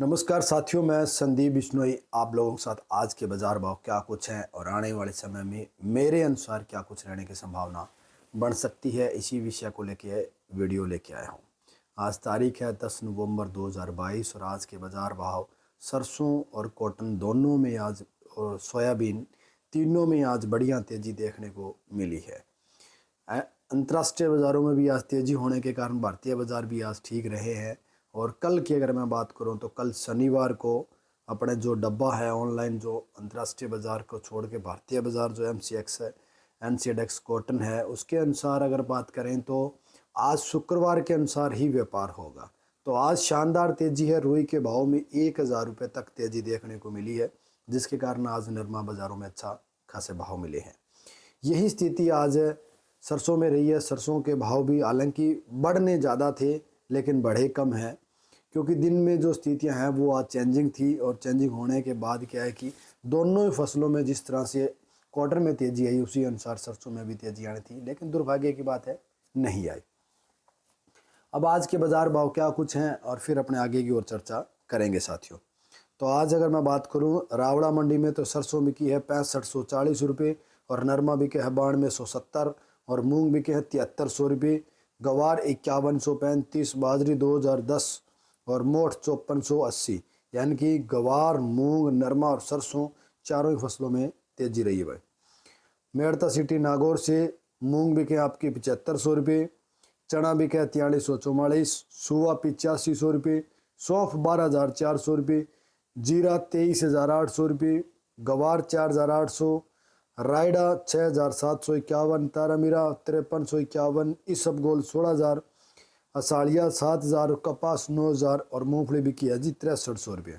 नमस्कार साथियों, मैं संदीप बिश्नोई आप लोगों के साथ आज के बाज़ार भाव क्या कुछ हैं और आने वाले समय में मेरे अनुसार क्या कुछ रहने की संभावना बन सकती है, इसी विषय को लेके वीडियो लेके आया हूँ। आज तारीख है 10 नवंबर 2022 और आज के बाज़ार भाव सरसों और कॉटन दोनों में आज और सोयाबीन तीनों में आज बढ़िया तेज़ी देखने को मिली है। अंतर्राष्ट्रीय बाज़ारों में भी आज तेज़ी होने के कारण भारतीय बाज़ार भी आज ठीक रहे हैं। और कल की अगर मैं बात करूं तो कल शनिवार को अपने जो डब्बा है ऑनलाइन, जो अंतर्राष्ट्रीय बाज़ार को छोड़ के भारतीय बाज़ार जो MCX है, NCDEX कॉटन है, उसके अनुसार अगर बात करें तो आज शुक्रवार के अनुसार ही व्यापार होगा। तो आज शानदार तेज़ी है, रुई के भाव में 1000 रुपये तक तेज़ी देखने को मिली है, जिसके कारण आज निर्मा बाज़ारों में अच्छा खासे भाव मिले हैं। यही स्थिति आज सरसों में रही है। सरसों के भाव भी हालांकि बढ़ने ज़्यादा थे लेकिन बढ़े कम है, क्योंकि दिन में जो स्थितियां हैं वो आज चेंजिंग थी और चेंजिंग होने के बाद क्या है कि दोनों ही फसलों में जिस तरह से कॉटन में तेज़ी आई उसी अनुसार सरसों में भी तेज़ी आनी थी, लेकिन दुर्भाग्य की बात है नहीं आई। अब आज के बाज़ार भाव क्या कुछ हैं और फिर अपने आगे की ओर चर्चा करेंगे साथियों। तो आज अगर मैं बात करूं, रावड़ा मंडी में तो सरसों बिकी है 6540 रुपये और नरमा बिके है 9270 और मूंग बिके है 7300 रुपये। गवार 5135, बाजरी 2010 और मोठ 5480। यानी कि गवार, मूंग, नरमा और सरसों चारों ही फसलों में तेजी रही है भाई। मेड़ता सिटी नागौर से मूंग बिके आपकी 7500 रुपये, चना बिके 4344, सुवा 8500 रुपये, सौंफ 12400 रुपये, जीरा 23800 रुपये, गवार 4800, रायडा 6751, तारामीरा 5351, इसबगोल 16000, असाड़िया 7000, कपास 9000 और मूंगफली बिकी है जी 6300 रुपये।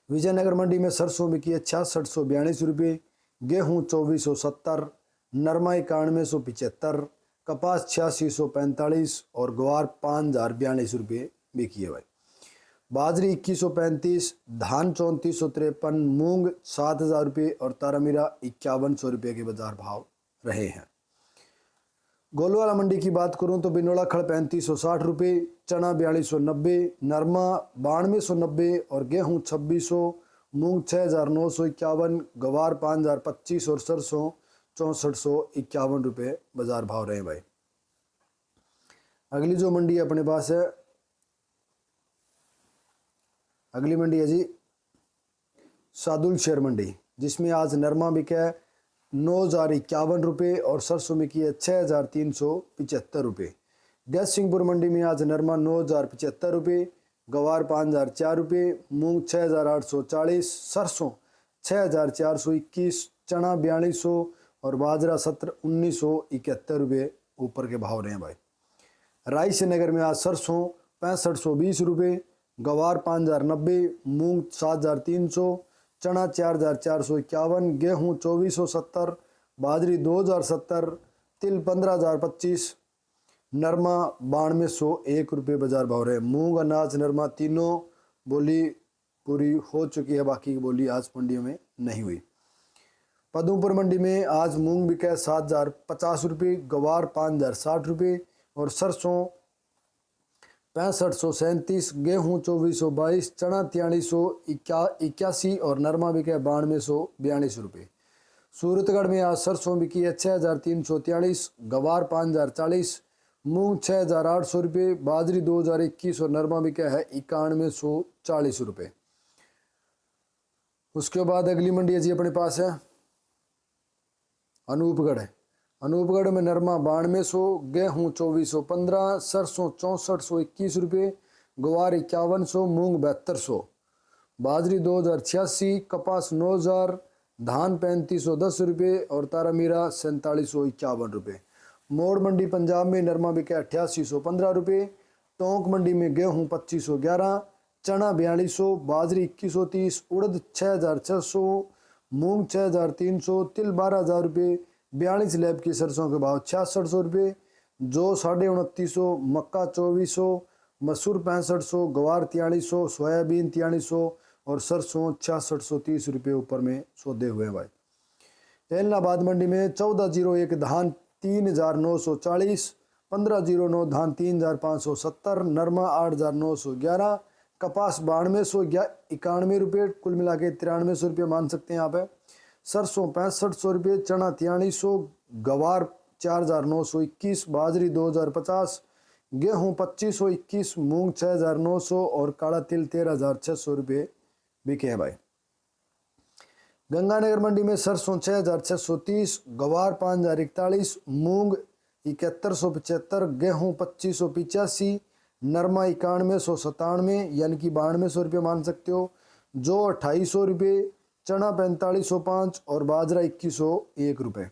विजयनगर मंडी में सरसों बिकी है 6642 रुपये, गेहूँ 2470, नरमा 9175, कपास 8645 और ग्वार 5042 रुपये बिकी है भाई। बाजरी 2135, धान 3453, मूंग 7000 रुपये और तारामीरा 5100 रुपये के बाजार भाव रहे हैं। गोलवाला मंडी की बात करूं तो बिनोला खड़ 3560 रुपये, चना 4290, नरमा 9290 और गेहूं 2600, मूंग 6951, गवार 5025 और सरसों 6451 रुपये बाजार भाव रहे भाई। अगली जो मंडी अपने पास है, अगली मंडी है जी सादुल शेर मंडी, जिसमें आज नरमा बिका है 9051 रुपये और सरसों बिकी है 6375 रुपये। गैस सिंहपुर मंडी में आज नरमा 9075 रुपये, गवार 5004 रुपये, मूंग 6840, सरसों 6421, चना 4200 और बाजरा 1971 रुपये ऊपर के भाव रहे हैं भाई। रायसी नगर में आज सरसों 6520 रुपये, गवार 5090, मूंग 7300, चना 4451, गेहूं 2470, बाजरी 2070, तिल 15025, नरमा 9201 रुपये बाजार भाव रहे। मूंग, अनाज, नरमा तीनों बोली पूरी हो चुकी है, बाकी की बोली आज मंडियों में नहीं हुई। पद्मपुर मंडी में आज मूंग बिका 7050 रुपये, गवार 5060 रुपये और सरसों 6537, गेहूँ 2422, चना 4381 और नरमा बिका 9242 रुपये। सूरतगढ़ में आज सरसों बिकी है 6343, गवार 5040, मूंग 6800 रुपये, बाजरी 2021 और नरमा बिका है 9140 रुपये। उसके बाद अगली मंडी है जी अपने पास है अनूपगढ़ है। अनूपगढ़ में नरमा 9200, गेहूँ 2415, सरसों 6421 रुपये, गवार 5100, मूंग 7200, बाजरी 2086, कपास 9000, धान 3510 रुपये और तारामीरा 4751 रुपये। मोड़ मंडी पंजाब में नरमा बिका 8815 रुपये, टोंक मंडी में गेहूँ 2511, चना 4200, बाजरी 2130, उड़द 6600, मूंग 6300, तिल 12000 रुपये, 42 लैब की सरसों के भाव 6600 रुपये, जो 2950, मक्का 2400, मसूर 6500, गवार 4300, सोयाबीन 4300 और सरसों 6630 रुपये ऊपर में सौदे हुए हैं भाई। इलाहाबाद मंडी में 1401 धान 3940, 1509 धान 3570, नरमा 8911, कपास 9291 रुपये, कुल मिला के 9300 रुपये मान सकते हैं यहाँ पे। सरसों 6500 रुपये, चना 4300, गवार 4921, बाजरी 2050, गेहूँ 2521, मूंग 6900 और काला तिल 13600 रुपये बिके हैं भाई। गंगानगर मंडी में सरसों 6630, गवार 5041, मूंग 7175, गेहूँ 2585, नरमा 9197 यानी कि 9200 रुपये मान सकते हो, जौ 2800 रुपये, चना 4505 और बाजरा 2101 रुपये।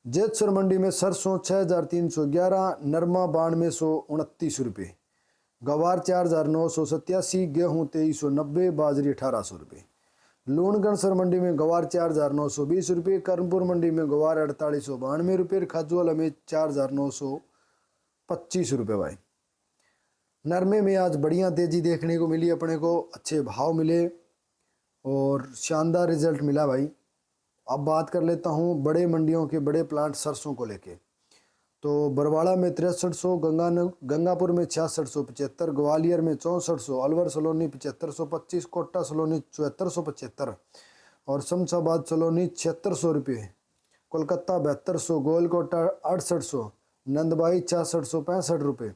जेतसर मंडी में सरसों 6311, नरमा 9229 रुपये, गवार 4987, गेहूँ 2390, बाजरी 1800 रुपये। लूणगढ़सर मंडी में गवार 4920 रुपये, कर्मपुर मंडी में गवार 4892 रुपये, खजुआला में 4925 रुपये भाई। नरमे में आज बढ़िया तेजी देखने को मिली अपने को, अच्छे भाव मिले और शानदार रिजल्ट मिला भाई। अब बात कर लेता हूँ बड़े मंडियों के बड़े प्लांट सरसों को लेके। तो बरवाड़ा में 6300, गंगापुर में 6675, ग्वालियर में 6400, अलवर सलोनी 7525, कोटा सलोनी 7475 और शमशाबाद सलोनी 7600 रुपये, कोलकाता 7200, गोलकोटा 6800, नंदबाई 6665 रुपये,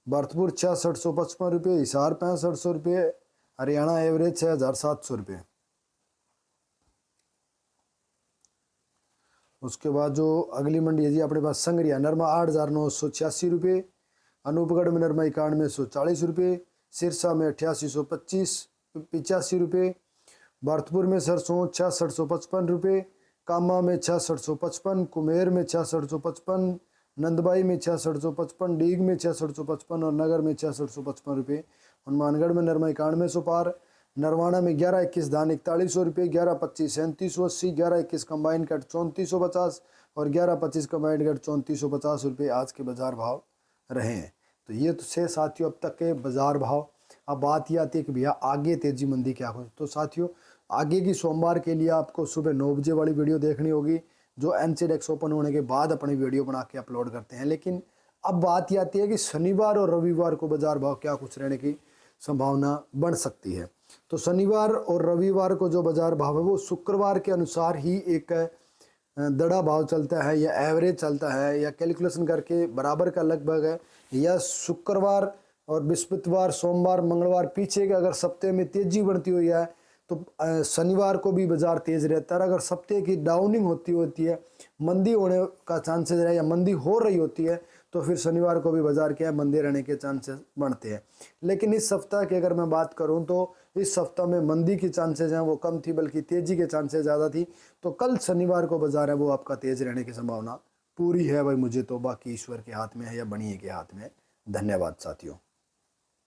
भरतपुर 6655 रुपये, हिसार 6500 रुपये, हरियाणा एवरेज 6700 रुपये। उसके बाद जो अगली मंडी है जी अपने पास संगरिया, नरमा 8986 रुपये, अनूपगढ़ में नरमा 9140 रुपये, सिरसा में 8885 रुपये, भरतपुर में सरसों 6655 रुपये, कामा में 6655, कुमेर में 6655, नंदबाई में 6655, डीग में 6655 और नगर में 6655 रुपये। हनुमानगढ़ में नरमा 9100 पार, नरवाना में 1121 धान 4100 रुपये, 1125 3780, 1121 कंबाइन कट 3450 और 1125 कंबाइन कट 3450 रुपये आज के बाज़ार भाव रहे हैं। तो ये तो से साथियों अब तक के बाज़ार भाव। अब बात ये आती है कि भैया आगे तेजी मंदी क्या हो। तो साथियों आगे की सोमवार के लिए आपको सुबह 9 बजे वाली वीडियो देखनी होगी, जो एनसेडेक्स ओपन होने के बाद अपनी वीडियो बना के अपलोड करते हैं। लेकिन अब बात ये आती है कि शनिवार और रविवार को बाज़ार भाव क्या कुछ रहने की संभावना बन सकती है। तो शनिवार और रविवार को जो बाज़ार भाव है वो शुक्रवार के अनुसार ही एक दड़ा भाव चलता है या एवरेज चलता है या कैलकुलेशन करके बराबर का लगभग है, या शुक्रवार और बृहस्पतिवार सोमवार मंगलवार पीछे के अगर सप्ताह में तेजी बढ़ती हुई है तो शनिवार को भी बाज़ार तेज़ रहता है। अगर सप्ताह की डाउनिंग होती है, मंदी होने का चांसेस है या मंदी हो रही होती है, तो फिर शनिवार को भी बाज़ार क्या है मंदी रहने के चांसेस बढ़ते हैं। लेकिन इस सप्ताह की अगर मैं बात करूं तो इस सप्ताह में मंदी की चांसेस हैं वो कम थी, बल्कि तेज़ी के चांसेस ज़्यादा थी। तो कल शनिवार को बाज़ार है वो आपका तेज़ रहने की संभावना पूरी है भाई। मुझे तो बाकी ईश्वर के हाथ में है या बनिए के हाथ में है। धन्यवाद साथियों।